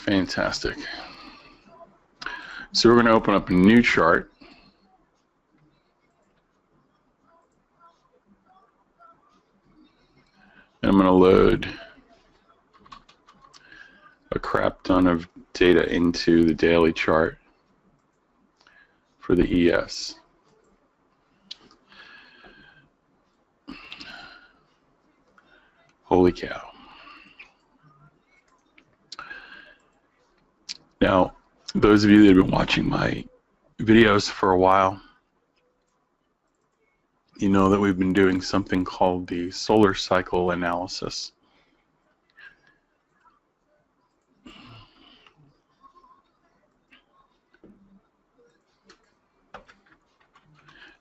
Fantastic. So we're going to open up a new chart. And I'm going to load a crap ton of data into the daily chart for the ES. Holy cow. Now, those of you that have been watching my videos for a while, you know that we've been doing something called the solar cycle analysis.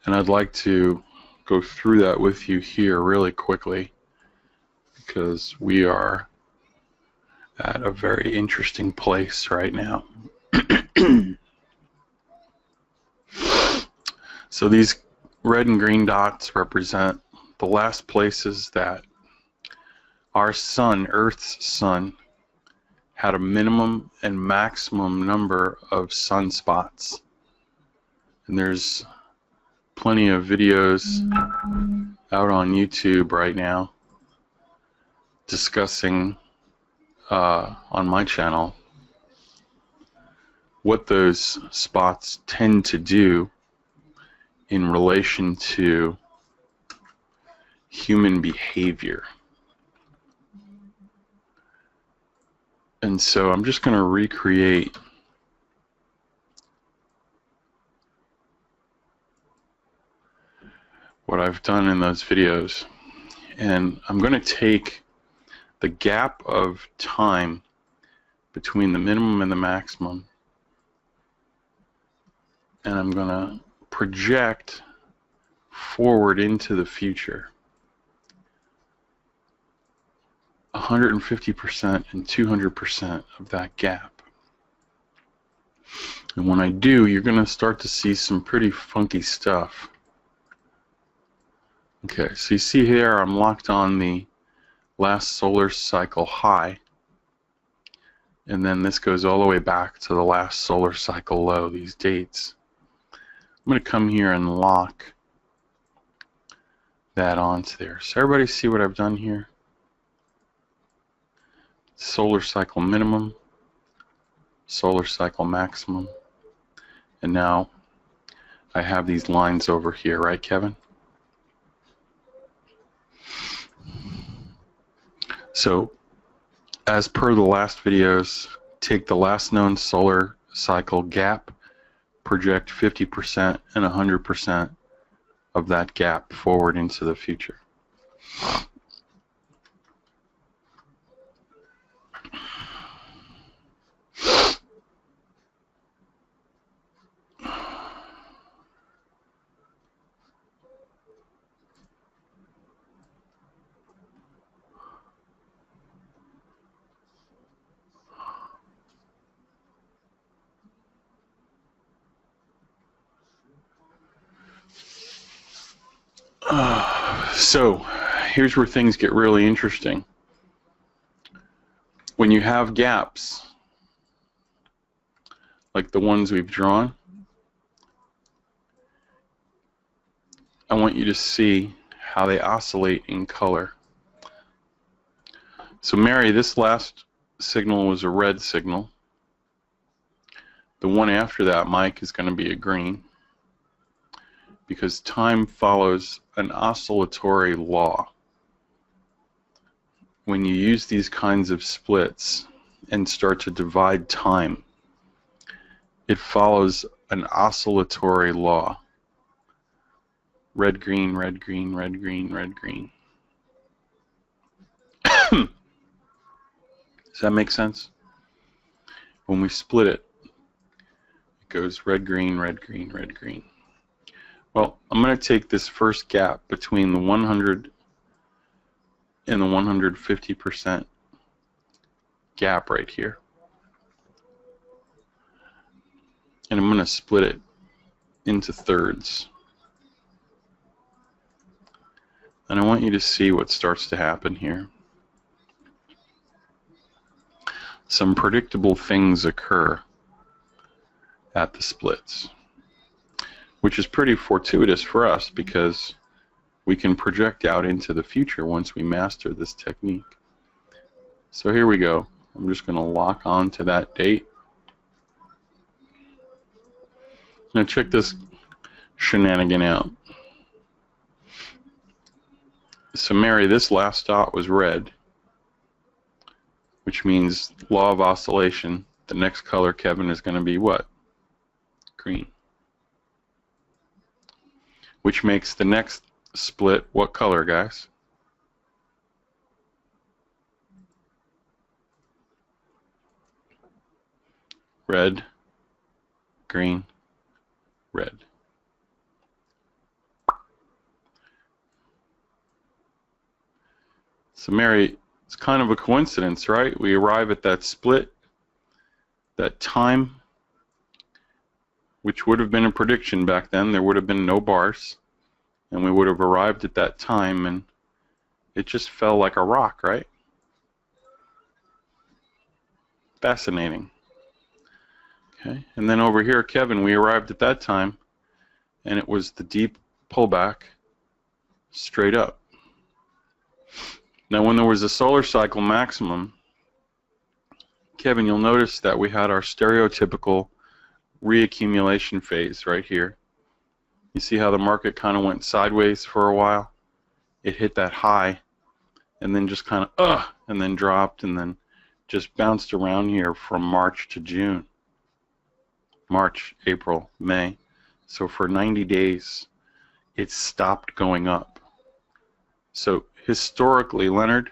And I'd like to go through that with you here really quickly, because we are at a very interesting place right now. So these red and green dots represent the last places that our sun, Earth's sun, had a minimum and maximum number of sunspots. And there's plenty of videos out on YouTube right now discussing on my channel what those spots tend to do in relation to human behavior. And so I'm just going to recreate what I've done in those videos, and I'm going to take the gap of time between the minimum and the maximum, and I'm going to project forward into the future 150% and 200% of that gap. And when I do, you're going to start to see some pretty funky stuff. Okay, so you see here I'm locked on the last solar cycle high, and then this goes all the way back to the last solar cycle low, these dates. I'm going to come here and lock that onto there. So everybody see what I've done here? Solar cycle minimum, solar cycle maximum, and now I have these lines over here, right, Kevin? So, as per the last videos, take the last known solar cycle gap, project 50% and 100% of that gap forward into the future. So here's where things get really interesting. When you have gaps, like the ones we've drawn, I want you to see how they oscillate in color. So Mary, this last signal was a red signal. The one after that, Mike, is going to be a green, because time follows an oscillatory law. When you use these kinds of splits and start to divide time, it follows an oscillatory law. Red, green, red, green, red, green, red, green. Does that make sense? When we split it, it goes red, green, red, green, red, green. Well, I'm going to take this first gap between the 100 and the 150% gap right here, and I'm going to split it into thirds. And I want you to see what starts to happen here. some predictable things occur at the splits, which is pretty fortuitous for us because we can project out into the future once we master this technique. So here we go. I'm just going to lock on to that date. Now check this shenanigan out. So Mary, this last dot was red, which means law of oscillation. The next color, Kevin, is going to be what? Green. Which makes the next split what color, guys? Red, green, red. So Mary, it's kind of a coincidence, right? We arrive at that split, that time, which would have been a prediction back then. There would have been no bars, and we would have arrived at that time, and it just fell like a rock, right? Fascinating. Okay, and then over here, Kevin, we arrived at that time, and it was the deep pullback straight up. Now, when there was a solar cycle maximum, Kevin, you'll notice that we had our stereotypical reaccumulation phase right here. You see how the market kind of went sideways for a while? It hit that high, and then just kind of, and then dropped, and then just bounced around here from March to June. March, April, May. So for 90 days, it stopped going up. So historically, Leonard,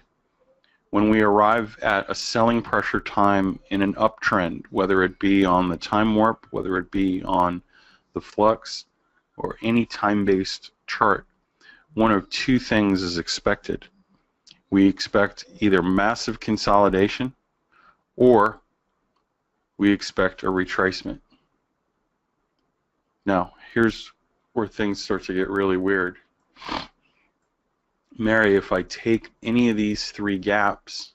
when we arrive at a selling pressure time in an uptrend, whether it be on the time warp, whether it be on the flux, or any time-based chart, one of two things is expected. We expect either massive consolidation or we expect a retracement. Now, here's where things start to get really weird. Mary, if I take any of these three gaps,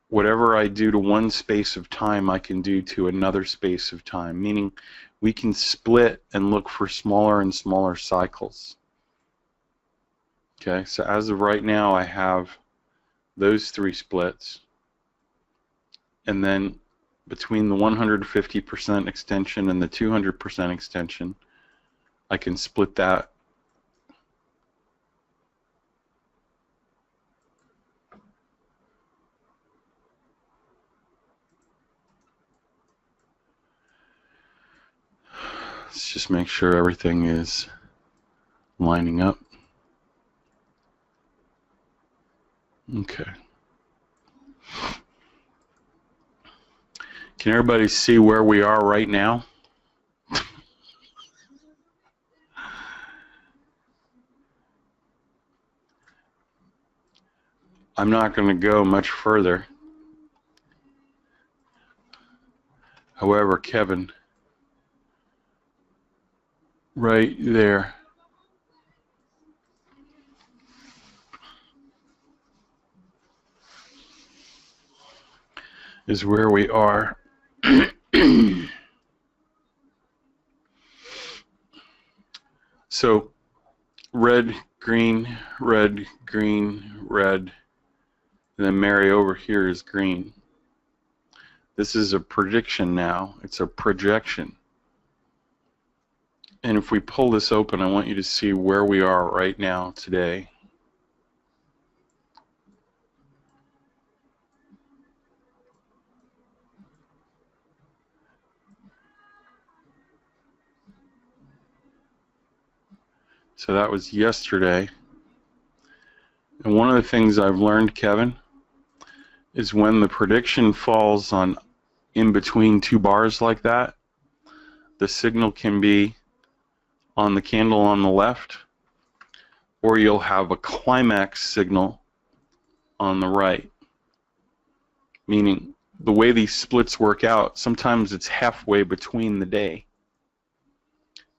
whatever I do to one space of time, I can do to another space of time, meaning we can split and look for smaller and smaller cycles. Okay, so as of right now, I have those three splits, and then between the 150% extension and the 200% extension, I can split that. Let's just make sure everything is lining up. Okay. Can everybody see where we are right now? I'm not going to go much further. However, Kevin, right there is where we are. So red, green, red, green, red, and then Mary over here is green. This is a prediction now. It's a projection. And if we pull this open, I want you to see where we are right now today. So that was yesterday. And one of the things I've learned, Kevin, is when the prediction falls on in between two bars like that, the signal can be on the candle on the left, or you'll have a climax signal on the right. Meaning, the way these splits work out, sometimes it's halfway between the day.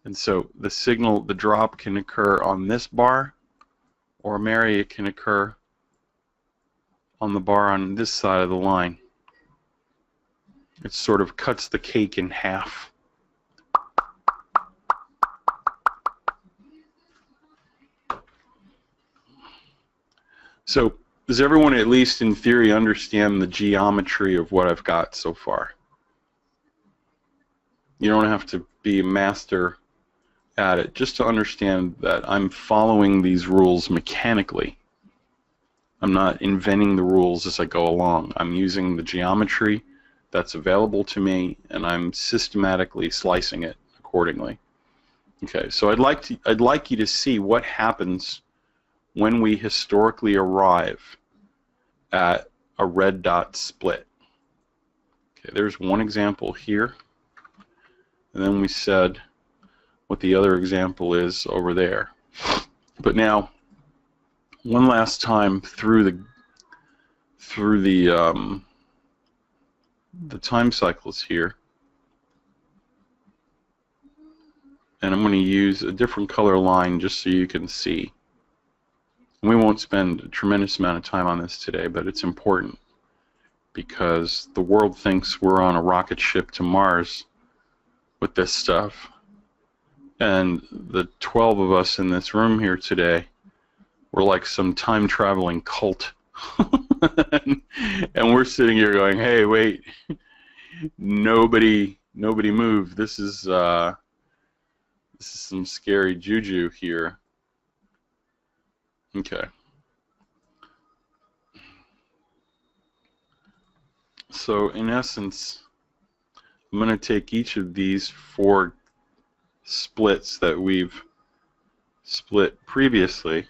And so the signal, the drop can occur on this bar, or Mary, it can occur on the bar on this side of the line. It sort of cuts the cake in half. So does everyone, at least in theory, understand the geometry of what I've got so far? You don't have to be a master at it, just to understand that I'm following these rules mechanically. I'm not inventing the rules as I go along. I'm using the geometry that's available to me, and I'm systematically slicing it accordingly. Okay, so I'd like you to see what happens when we historically arrive at a red dot split. Okay, there's one example here, and then we said what the other example is over there. But now, one last time through the time cycles here, and I'm going to use a different color line just so you can see. And we won't spend a tremendous amount of time on this today, but it's important because the world thinks we're on a rocket ship to Mars with this stuff. And the 12 of us in this room here today, we're like some time-traveling cult. And we're sitting here going, hey, wait, nobody move. This is some scary juju here. Okay. So in essence, I'm going to take each of these 4 splits that we've split previously,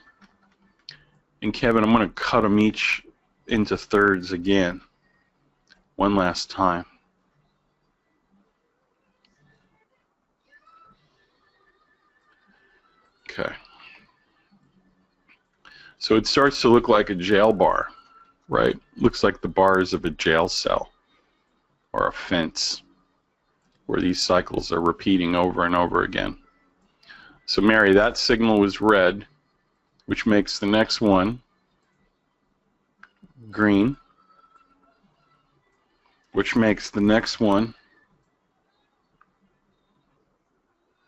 and Kevin, I'm going to cut them each into thirds again, one last time. Okay. So it starts to look like a jail bar, right? Looks like the bars of a jail cell or a fence where these cycles are repeating over and over again. So Mary, that signal was red, which makes the next one green, which makes the next one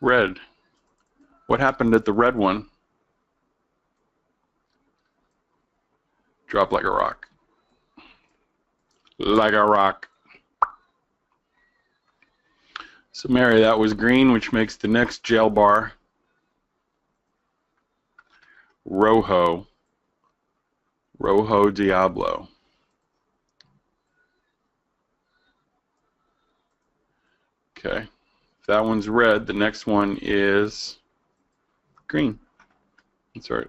red. What happened at the red one? Drop like a rock. Like a rock. So Mary, that was green, which makes the next jail bar rojo. Rojo Diablo. Okay. If that one's red, the next one is green. That's right.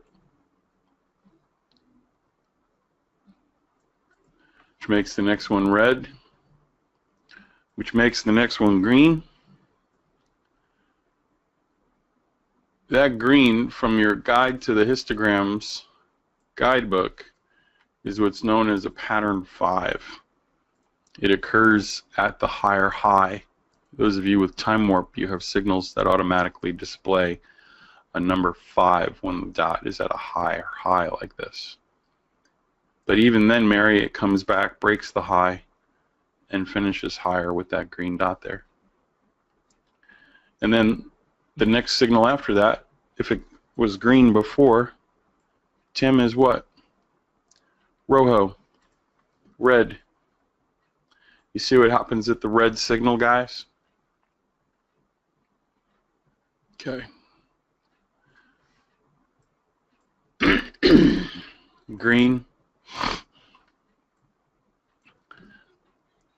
Which makes the next one red, which makes the next one green. That green from your guide to the histograms guidebook is what's known as a pattern 5. It occurs at the higher high. Those of you with time warp, you have signals that automatically display a number 5 when the dot is at a higher high like this. But even then, Mary, it comes back, breaks the high, and finishes higher with that green dot there. And then the next signal after that, if it was green before, Tim is what? Rojo. Red. You see what happens at the red signal, guys? Okay. Green.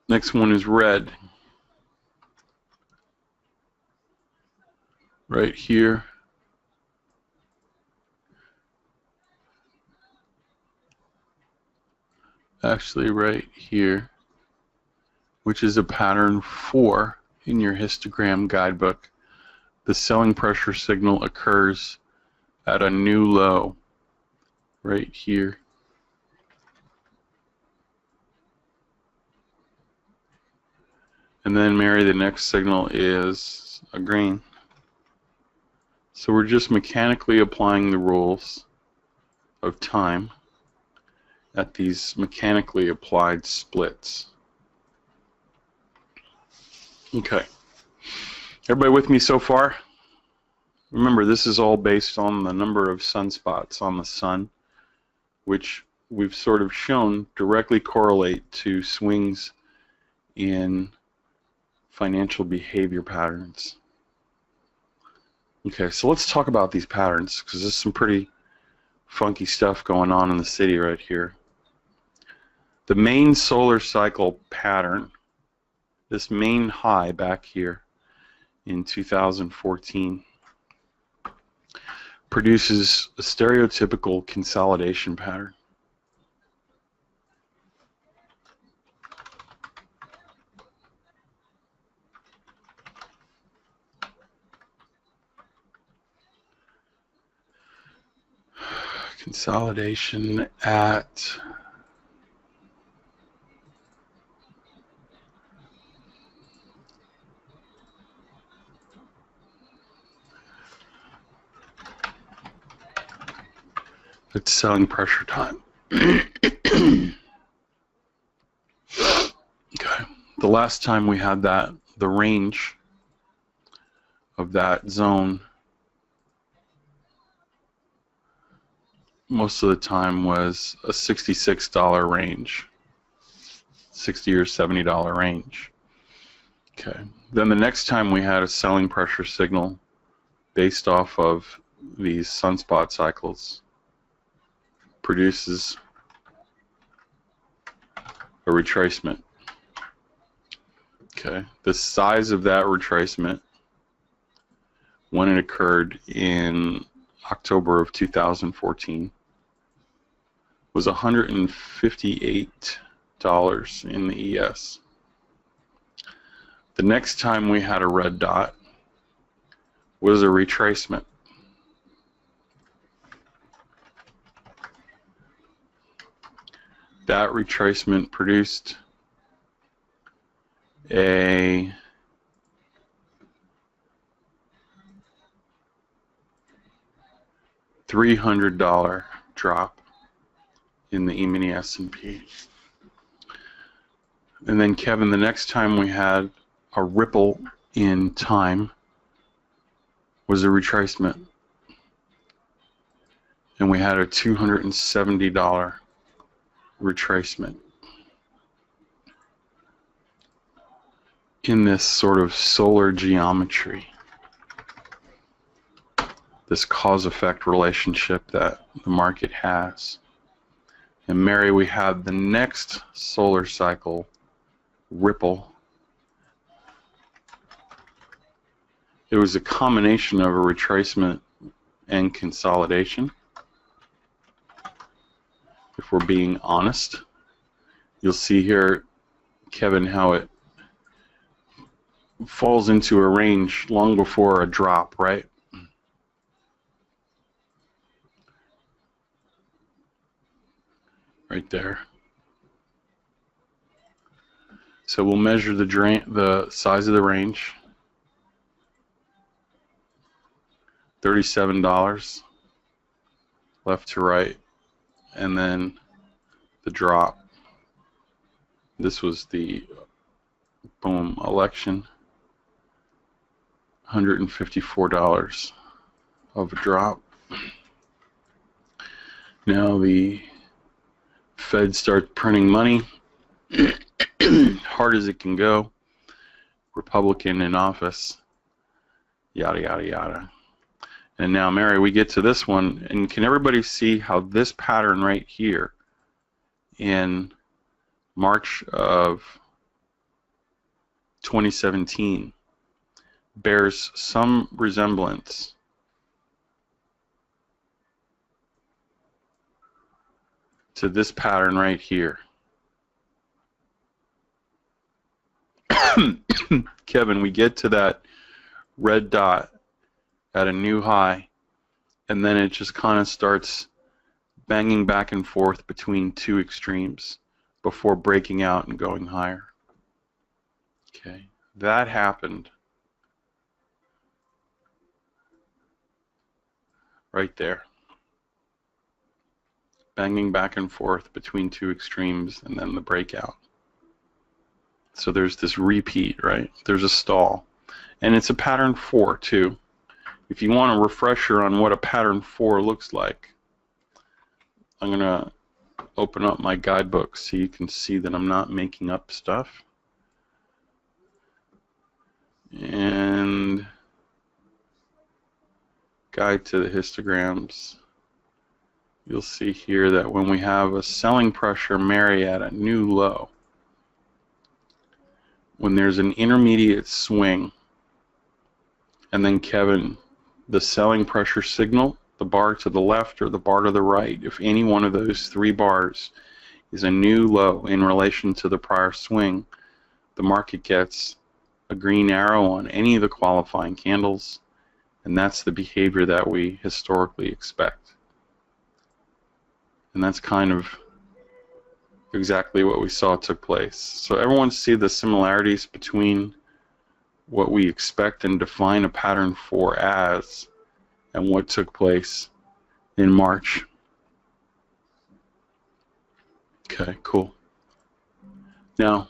Next one is red. Right here. Actually right here, which is a pattern 4 in your histogram guidebook. The selling pressure signal occurs at a new low right here. And then, Mary, the next signal is a green. So we're just mechanically applying the rules of time at these mechanically applied splits. Okay. Everybody with me so far? Remember, this is all based on the number of sunspots on the sun, which we've sort of shown directly correlate to swings in financial behavior patterns. Okay, so let's talk about these patterns, because there's some pretty funky stuff going on in the city right here. The main solar cycle pattern, this main high back here in 2014, produces a stereotypical consolidation pattern. Consolidation at it's selling pressure time. Okay. The last time we had that, the range of that zone most of the time was a $66 range, $60 or $70 range. Okay. Then the next time we had a selling pressure signal based off of these sunspot cycles produces a retracement. Okay. The size of that retracement when it occurred in October of 2014 was $158 in the ES. The next time we had a red dot was a retracement. That retracement produced a $300 drop in the Emini S&P. And then, Kevin, the next time we had a ripple in time was a retracement. And we had a $270 retracement in this sort of solar geometry, this cause-effect relationship that the market has. And Mary, we had the next solar cycle ripple. It was a combination of a retracement and consolidation. If we're being honest, you'll see here, Kevin, how it falls into a range long before a drop, right? Right there. So we'll measure the size of the range. $37 left to right, and then the drop. This was the boom election. $154 of a drop. Now the Fed starts printing money, hard as it can go. Republican in office, yada, yada, yada. And now, Mary, we get to this one, and can everybody see how this pattern right here in March of 2017 bears some resemblance to this pattern right here? Kevin, we get to that red dot at a new high, and then it just kind of starts banging back and forth between two extremes before breaking out and going higher. Okay, that happened right there. Banging back and forth between two extremes and then the breakout. So there's this repeat, right? There's a stall. And it's a pattern 4 too. If you want a refresher on what a pattern 4 looks like, I'm going to open up my guidebook so you can see that I'm not making up stuff. And guide to the histograms. You'll see here that when we have a selling pressure marry at a new low, when there's an intermediate swing, and then Kevin, the selling pressure signal, the bar to the left or the bar to the right, if any one of those 3 bars is a new low in relation to the prior swing, the market gets a green arrow on any of the qualifying candles, and that's the behavior that we historically expect. And that's kind of exactly what we saw took place. So everyone see the similarities between what we expect and define a pattern for as and what took place in March. Okay, cool. Now,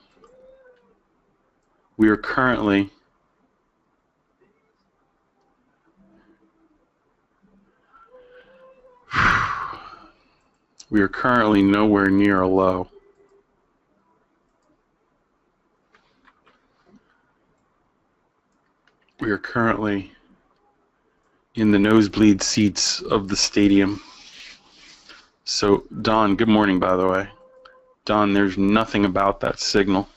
we are currently nowhere near a low. We are currently in the nosebleed seats of the stadium. So, Don, good morning, by the way. Don, there's nothing about that signal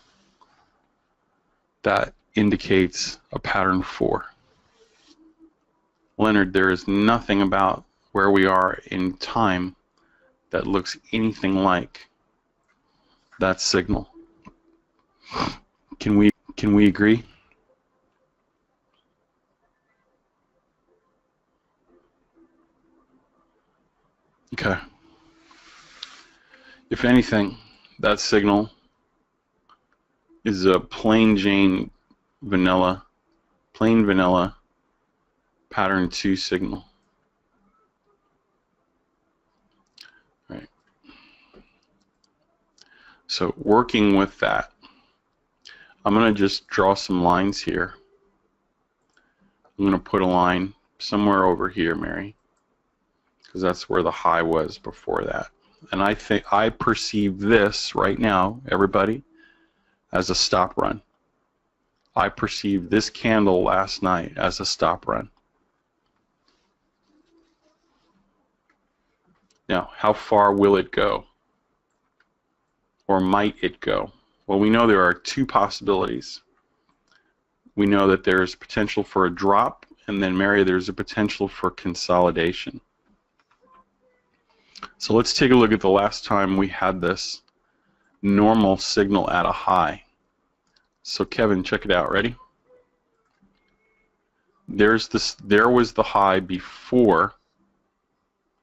that indicates a pattern 4. Leonard, there is nothing about where we are in time that looks anything like that signal. Can we agree? Okay. If anything, that signal is a plain vanilla pattern 2 signal. Right. So working with that, I'm going to just draw some lines here. I'm going to put a line somewhere over here, Mary, because that's where the high was before that. And I perceive this right now, everybody, as a stop run. I perceived this candle last night as a stop run. Now, how far will it go? Or might it go? Well, we know there are 2 possibilities. We know that there's potential for a drop, and then, Mary, there's a potential for consolidation. So let's take a look at the last time we had this normal signal at a high. So Kevin, check it out. Ready? There was the high before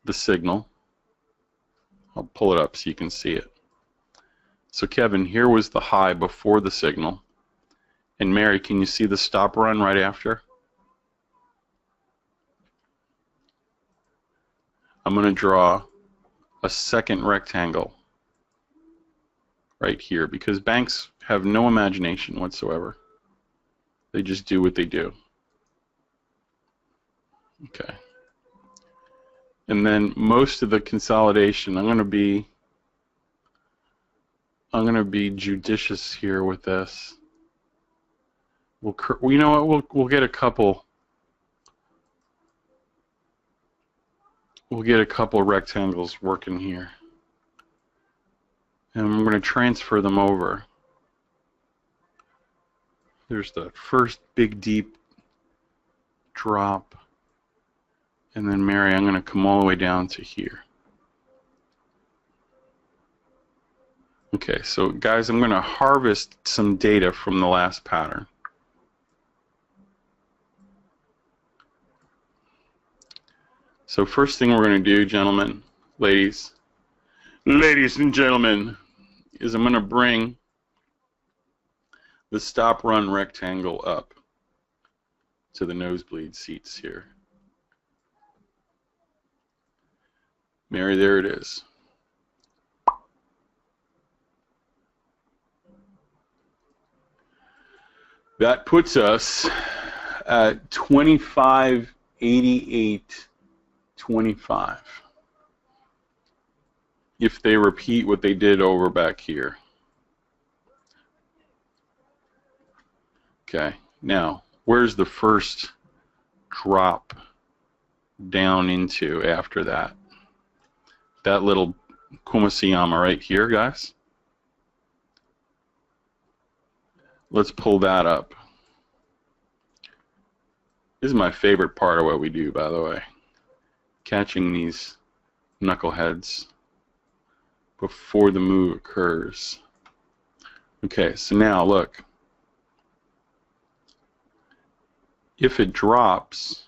the signal. I'll pull it up so you can see it. So Kevin, here was the high before the signal. And Mary, can you see the stop run right after? I'm going to draw a second rectangle right here because banks have no imagination whatsoever. They just do what they do. Okay. And then most of the consolidation, I'm going to be judicious here with this. You know what? We'll get a couple. We'll get a couple rectangles working here, and I'm going to transfer them over. There's the first big deep drop, and then Mary, I'm going to come all the way down to here. Okay, so guys, I'm going to harvest some data from the last pattern. So first thing we're going to do, gentlemen, ladies and gentlemen, is I'm going to bring the stop run rectangle up to the nosebleed seats here. Mary, there it is. That puts us at 25.8825. If they repeat what they did over back here. Okay, now where's the first drop down into after that? That little Kumasiyama right here, guys. Let's pull that up. This is my favorite part of what we do, by the way. Catching these knuckleheads before the move occurs. Okay, so now look. If it drops,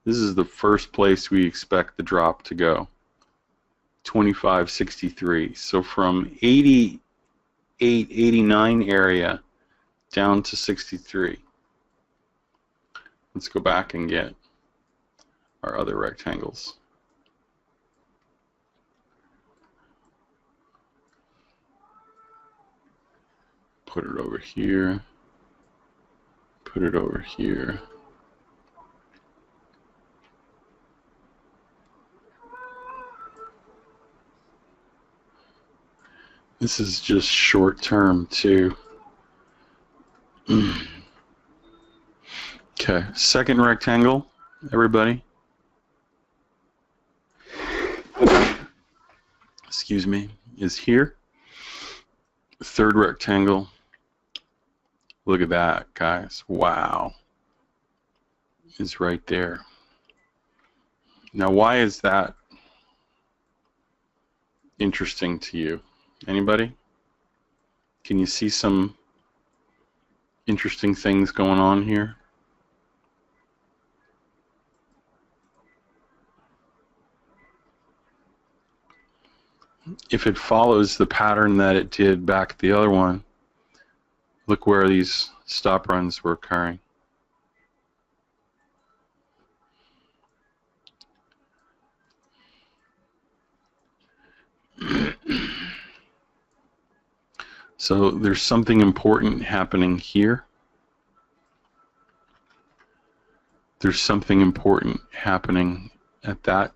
this is the first place we expect the drop to go. 25.63. So from 88, 89 area down to 63. Let's go back and get our other rectangles. Put it over here. Put it over here. This is just short term too. Okay, second rectangle, everybody. Excuse me, is here. Third rectangle. Look at that, guys. Wow. Is right there. Now, why is that interesting to you? Anybody? Can you see some interesting things going on here? If it follows the pattern that it did back the other one, look where these stop runs were occurring. So there's something important happening here. There's something important happening at that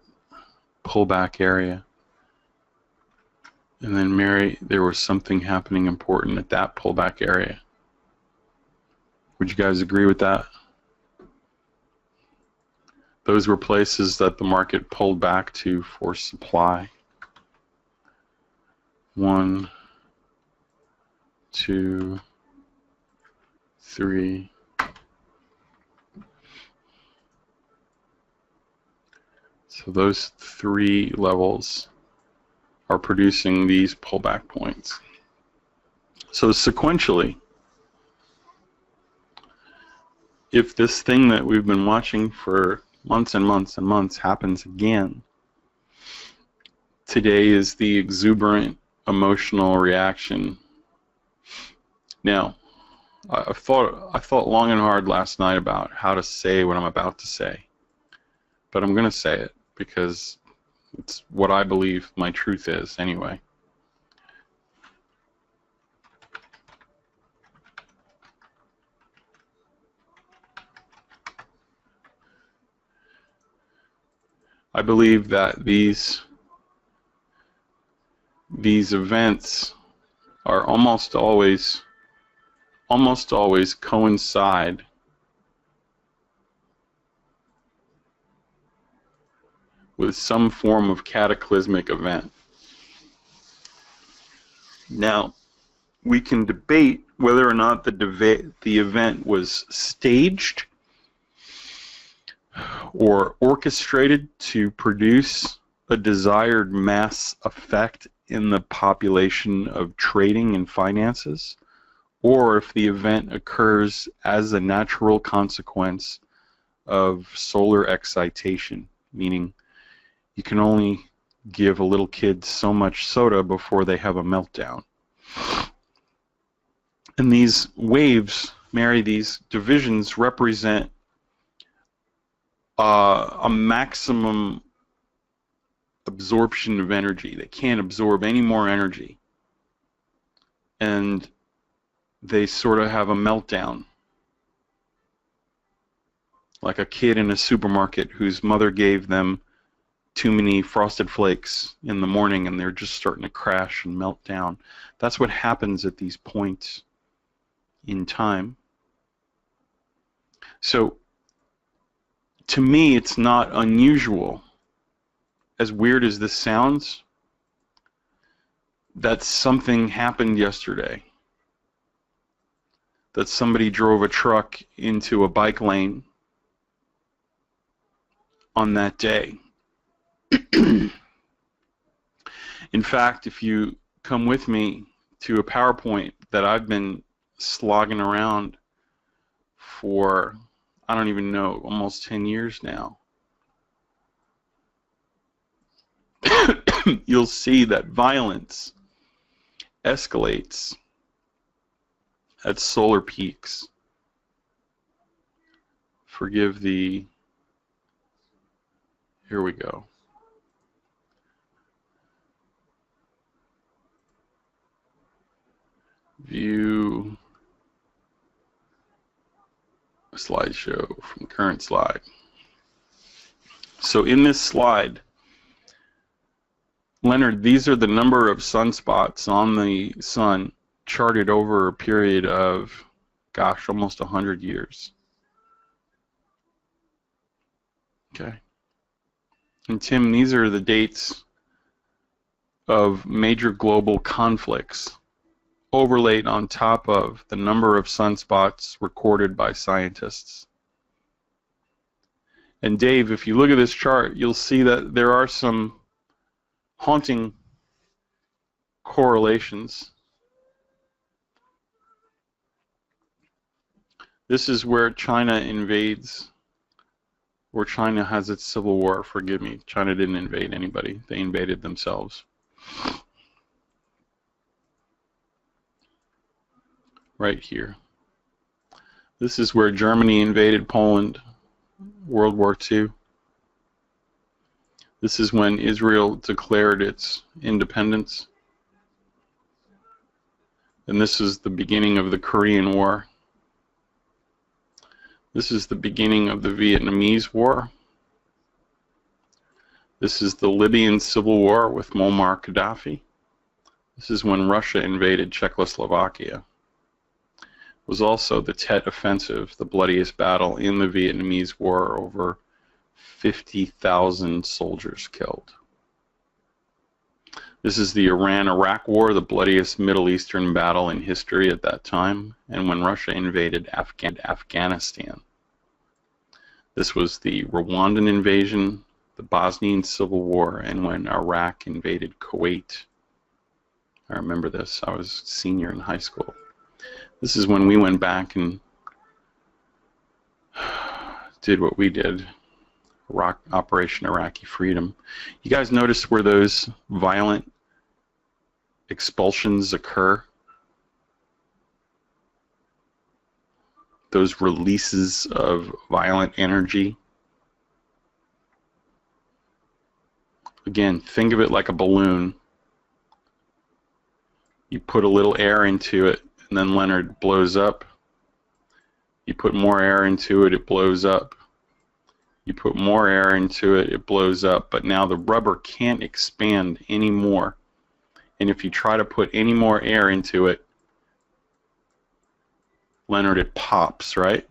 pullback area. And then, Mary, there was something happening important at that pullback area. Would you guys agree with that? Those were places that the market pulled back to for supply. 1, 2, 3. So those 3 levels are producing these pullback points. So sequentially, if this thing that we've been watching for months and months and months happens again, today is the exuberant emotional reaction. Now, I thought long and hard last night about how to say what I'm about to say, but I'm going to say it because it's what I believe my truth is anyway. I believe that these events are almost always coincide with some form of cataclysmic event. Now, we can debate whether or not the event was staged or orchestrated to produce a desired mass effect in the population of trading and finances, or if the event occurs as a natural consequence of solar excitation, meaning you can only give a little kid so much soda before they have a meltdown. And these waves, Mary, these divisions represent a maximum absorption of energy. They can't absorb any more energy. And they sort of have a meltdown like a kid in a supermarket whose mother gave them too many Frosted Flakes in the morning and they're just starting to crash and melt down. That's what happens at these points in time. So to me, it's not unusual, as weird as this sounds, that something happened yesterday, that somebody drove a truck into a bike lane on that day. In fact, if you come with me to a PowerPoint that I've been slogging around for, I don't even know, almost 10 years now, you'll see that violence escalates at solar peaks. Forgive the, here we go. View a slideshow from current slide. So in this slide, Leonard, these are the number of sunspots on the sun charted over a period of, gosh, almost 100 years. Okay. And Tim, these are the dates of major global conflicts overlaid on top of the number of sunspots recorded by scientists. And Dave, if you look at this chart, you'll see that there are some haunting correlations. This is where China invades, where China has its civil war. Forgive me, China didn't invade anybody. They invaded themselves. Right here. This is where Germany invaded Poland, World War II. This is when Israel declared its independence. And this is the beginning of the Korean War. This is the beginning of the Vietnamese War. This is the Libyan Civil War with Muammar Gaddafi. This is when Russia invaded Czechoslovakia. It was also the Tet Offensive, the bloodiest battle in the Vietnamese War, over 50,000 soldiers killed. This is the Iran-Iraq War, the bloodiest Middle Eastern battle in history at that time, and when Russia invaded Afghanistan. This was the Rwandan invasion, the Bosnian Civil War, and when Iraq invaded Kuwait. I remember this. I was a senior in high school. This is when we went back and did what we did, Operation Iraqi Freedom. You guys notice where those violent expulsions occur? Those releases of violent energy. Again, think of it like a balloon. You put a little air into it, and then Leonard blows up. You put more air into it, it blows up. You put more air into it, it blows up. But now the rubber can't expand anymore. And if you try to put any more air into it, Leonard, it pops, right?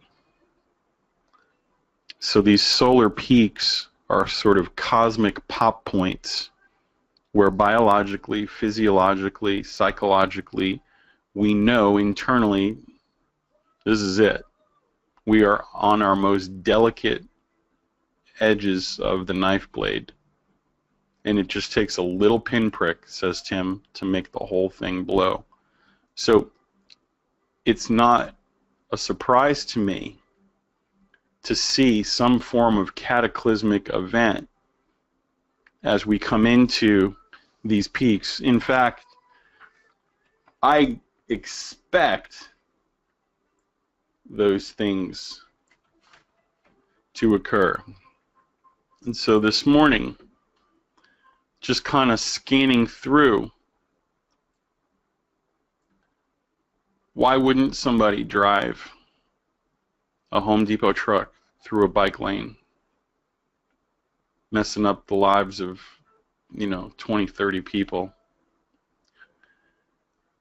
So these solar peaks are sort of cosmic pop points where biologically, physiologically, psychologically, we know internally this is it. We are on our most delicate edges of the knife blade. And it just takes a little pinprick, says Tim, to make the whole thing blow. So it's not a surprise to me to see some form of cataclysmic event as we come into these peaks. In fact, I expect those things to occur. And so this morning, just kind of scanning through, why wouldn't somebody drive a Home Depot truck through a bike lane, messing up the lives of, 20, 30 people.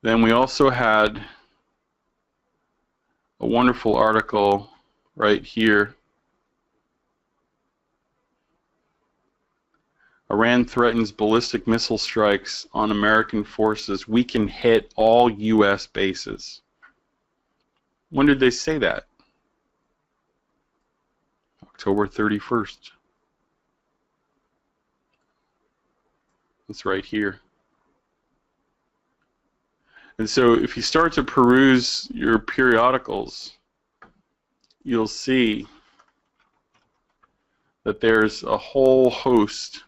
Then we also had a wonderful article right here. Iran threatens ballistic missile strikes on American forces. We can hit all U.S. bases. When did they say that? October 31st. It's right here. And so if you start to peruse your periodicals, you'll see that there's a whole host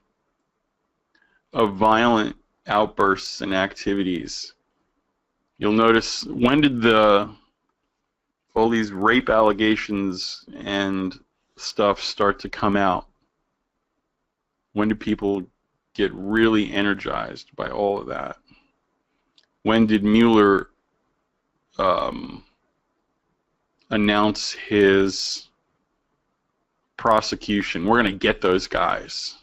of violent outbursts and activities. You'll notice, when did all these rape allegations and stuff start to come out? When did people get really energized by all of that? When did Mueller announce his prosecution? We're going to get those guys.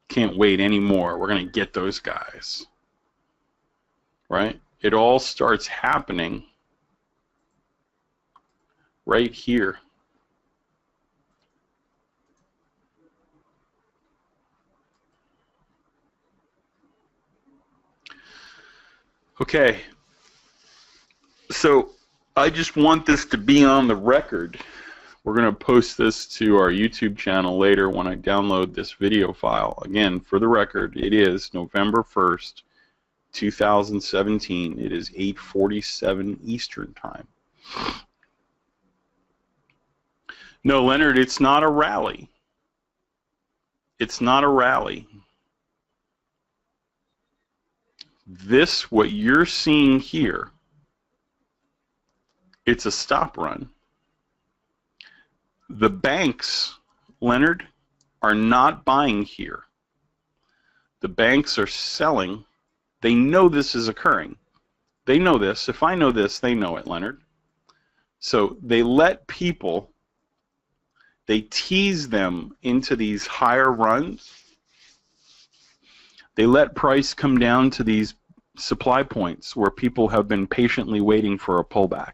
Can't wait anymore. We're going to get those guys. Right? It all starts happening right here. Okay, so I just want this to be on the record. We're going to post this to our YouTube channel later when I download this video file. Again, for the record, it is November 1st, 2017. It is 8:47 Eastern Time. No, Leonard, it's not a rally. It's not a rally. This, what you're seeing here, it's a stop run. The banks, Leonard, are not buying here. The banks are selling. They know this is occurring. They know this. If I know this, they know it, Leonard. So they let people, they tease them into these higher runs. They let price come down to these supply points where people have been patiently waiting for a pullback.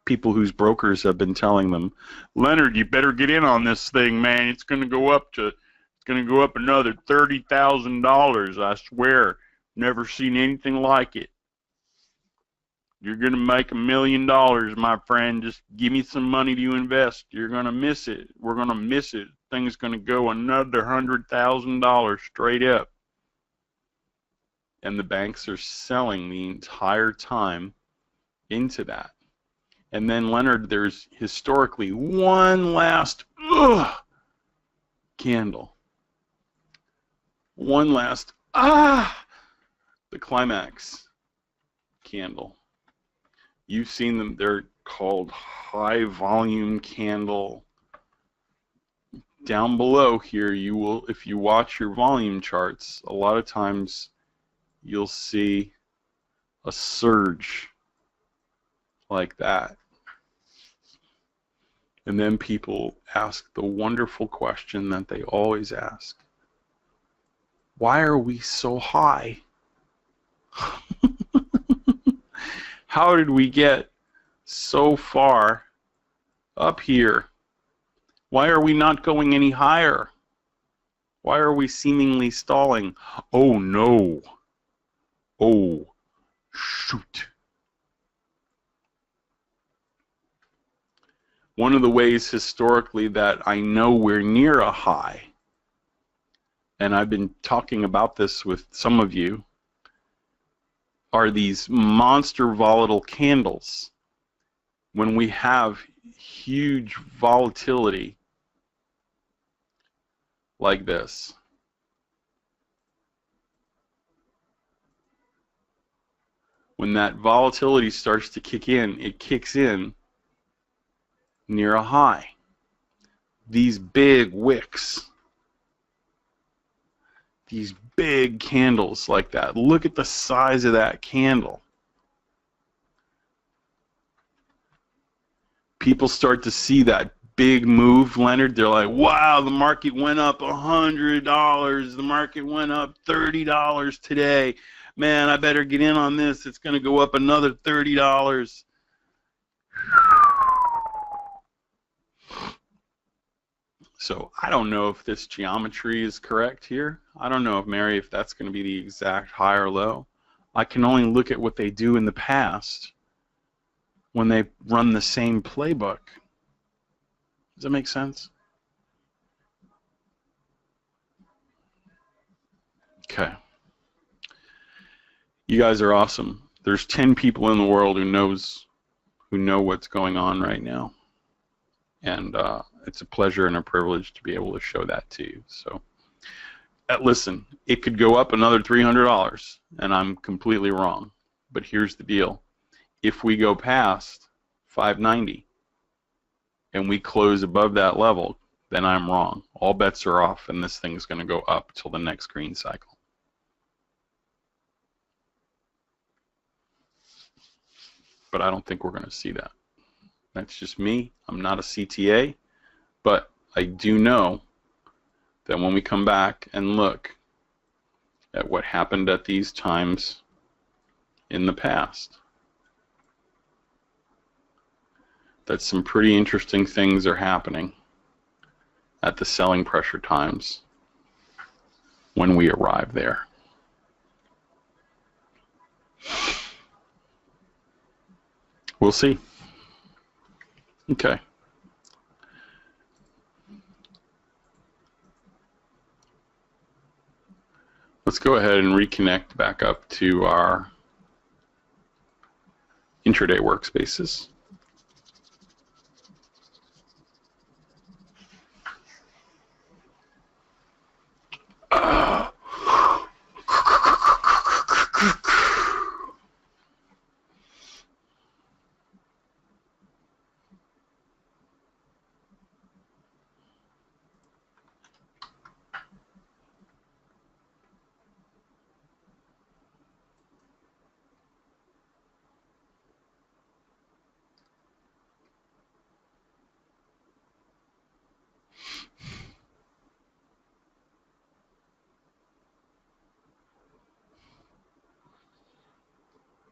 People whose brokers have been telling them, Leonard, you better get in on this thing, man. It's going to go up another $30,000. I swear, never seen anything like it. You're going to make $1 million, my friend. Just give me some money to invest. You're going to miss it. We're going to miss it. Thing's going to go another $100,000 straight up. And the banks are selling the entire time into that. And then, Leonard, there's historically one last candle. One last, the Climax Candle. You've seen them. They're called high volume candle. Down below here, you will, if you watch your volume charts, a lot of times you'll see a surge like that. And then people ask the wonderful question that they always ask. Why are we so high? How did we get so far up here? Why are we not going any higher? Why are we seemingly stalling? Oh no. Oh, shoot. One of the ways historically that I know we're near a high, and I've been talking about this with some of you, are these monster volatile candles. When we have huge volatility like this. When that volatility starts to kick in, it kicks in near a high. These big wicks, these big candles like that. Look at the size of that candle. People start to see that big move, Leonard. They're like, wow, the market went up $100. The market went up $30 today. Man, I better get in on this. It's going to go up another $30. So I don't know if this geometry is correct here. I don't know, Mary, if that's going to be the exact high or low. I can only look at what they do in the past when they run the same playbook. Does that make sense? Okay. You guys are awesome. There's 10 people in the world who know what's going on right now. And it's a pleasure and a privilege to be able to show that to you. So, listen, it could go up another $300, and I'm completely wrong. But here's the deal. If we go past 590 and we close above that level, then I'm wrong. All bets are off, and this thing's going to go up till the next green cycle. But I don't think we're going to see that. That's just me. I'm not a CTA, but I do know that when we come back and look at what happened at these times in the past, that some pretty interesting things are happening at the selling pressure times when we arrive there. We'll see. Okay. Let's go ahead and reconnect back up to our intraday workspaces.